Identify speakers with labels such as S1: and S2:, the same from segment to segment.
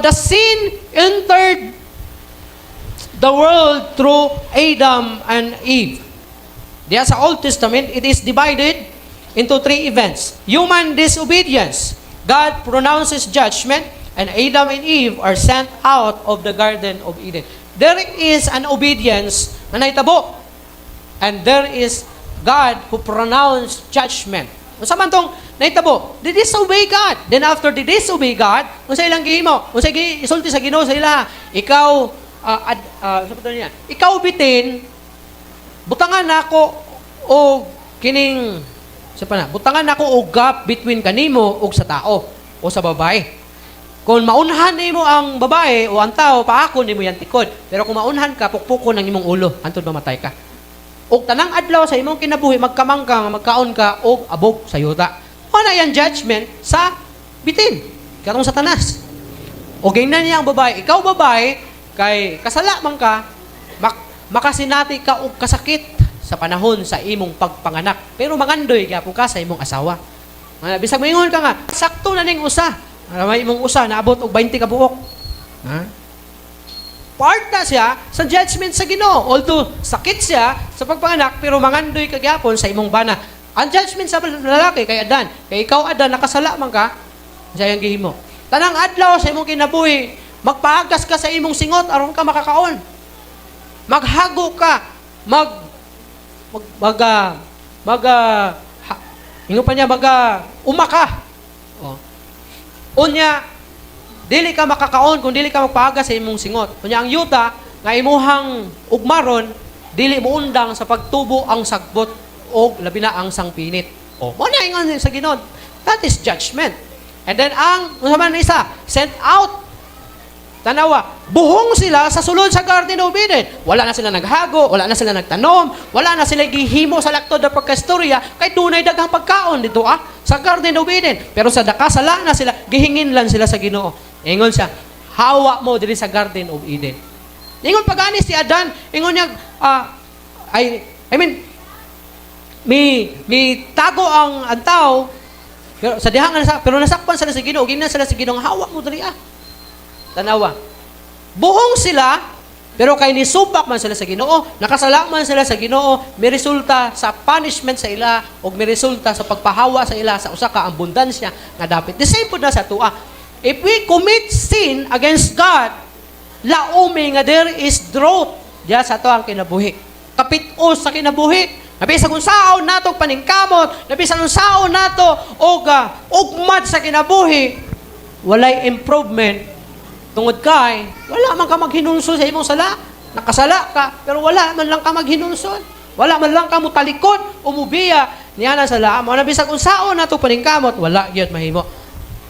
S1: The sin entered the world through Adam and Eve. Diya sa Old Testament, it is divided into three events. Human disobedience. God pronounces judgment, and Adam and Eve are sent out of the Garden of Eden. There is an obedience na naitabo, and there is God who pronounced judgment. Unsa man tong naitabo? They disobey God. Then after they disobey God, unsa ilang gihimo? Unsa isulti sa Ginoo sa ila? Ikaw ikaw bitin, butangan nako o kining butangan nako og gap between kanimo ug sa tao o sa babae. Kung maunhan nimo ang babae o ang tao, paako nimo yan tikod. Pero kung maunhan ka, pukpuko ng imong ulo, hantod mamatay ka. O tanang adlaw sa imong kinabuhi, magkamang ka, magkaon ka, o abog sa yuta. Ano yan judgment sa bitin? Katong Satanas. O ganyan niya ang babae. Ikaw babae, kay kasala man ka, makasinati ka og kasakit sa panahon sa imong pagpanganak. Pero mangandoy gyapon ka sa imong asawa. Bisag moingon ka nga, sakto na ning usa. May imong usa naabot og 20 ka buok. Ha? Part na siya sa judgment sa Ginoo. Although sakit siya sa pagpanganak, pero mangandoy ka gyapon sa imong bana. Ang judgment sa lalaki kay Adan, kay ikaw Adan nakasala man ka, sa iyang gihimo. Tanang adlaw sa imong kinabuhi, magpaagas ka sa imong singot aron ka makakaon. Maghago ka, umaka. Oh. Unya, dili ka makakaon kung dili ka magpaagas sa imong singot. Unya, ang yuta, nga imuhang ugmaron, dili mo undang sa pagtubo ang sagbot o labi na ang sangpinit. O, mo na ingon sa Ginoo. That is judgment. And then, naman isa, sent out. Tanawa, buhong sila sa sulod sa Garden of Eden. Wala na sila naghago, wala na sila nagtanom, wala na sila gihimo sa laktod na pagkastorya, kay tunay daghang pagkaon dito sa Garden of Eden. Pero sa dakasala na sila, gihingin lang sila sa Ginoo. Ingon siya, hawa mo diri sa Garden of Eden. Ingon pag-ani si Adan, ingon niya, may tago ang tao, pero nasakpan sila sa Ginoo, gina sila sa Ginoo, hawa mo diri Tanawa. Buhong sila, pero kay nisupak man sila sa Ginoo, nakasala man sila sa Ginoo, may resulta sa punishment sa ila o may resulta sa pagpahawa sa ila sa usa ka abundansya nga dapat. The same pud na sa tua. If we commit sin against God, laumi nga there is drought diya sa ato ang kinabuhi. Kapit-os sa kinabuhi. Nabisa kung saon nato paningkamot, nabisa kung saon nato og ugmad sa kinabuhi, walay improvement. Tungod kay, wala man ka maghinunson sa imong sala. Nakasala ka, pero wala man lang ka maghinunson. Wala man lang ka mo talikod, umubiya, niya na sala. Mo na bisag unsaon nato paningkamot, wala gyud mahimo.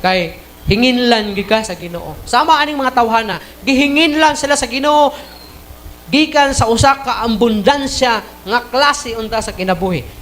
S1: Kay hinginlan gyud ka sa Ginoo. Sama aning mga tawhana, gihinginlan sila sa Ginoo gikan sa usa ka abundansya nga klase unta sa kinabuhi.